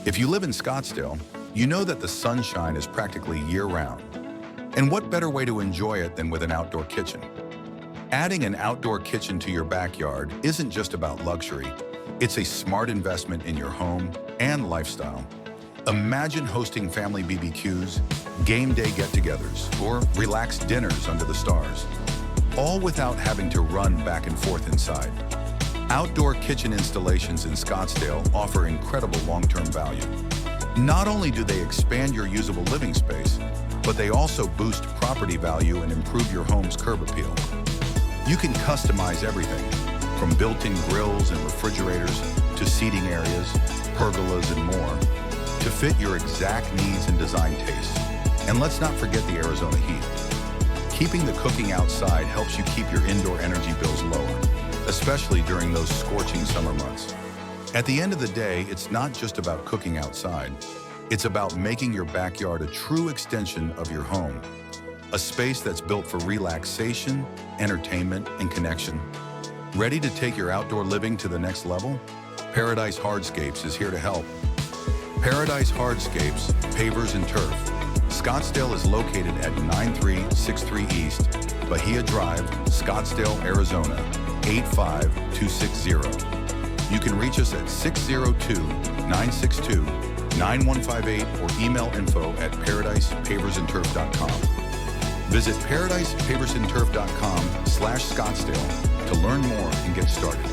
If you live in Scottsdale, you know that the sunshine is practically year-round. And what better way to enjoy it than with an outdoor kitchen? Adding an outdoor kitchen to your backyard isn't just about luxury. It's a smart investment in your home and lifestyle. Imagine hosting family BBQs, game day get-togethers, or relaxed dinners under the stars, all without having to run back and forth inside. Outdoor kitchen installations in Scottsdale offer incredible long-term value. Not only do they expand your usable living space, but they also boost property value and improve your home's curb appeal. You can customize everything, from built-in grills and refrigerators to seating areas, pergolas, and more, to fit your exact needs and design tastes. And let's not forget the Arizona heat. Keeping the cooking outside helps you keep your indoor energy bills lower, especially during those scorching summer months. At the end of the day, it's not just about cooking outside. It's about making your backyard a true extension of your home, a space that's built for relaxation, entertainment, and connection. Ready to take your outdoor living to the next level? Paradise Hardscapes is here to help. Paradise Hardscapes, Pavers and Turf. Scottsdale is located at 9363 East, Bahia Drive, Scottsdale, Arizona, 85260. You can reach us at 602-962-9158 or email info@paradisepaversandturf.com. Visit paradisepaversandturf.com/Scottsdale to learn more and get started.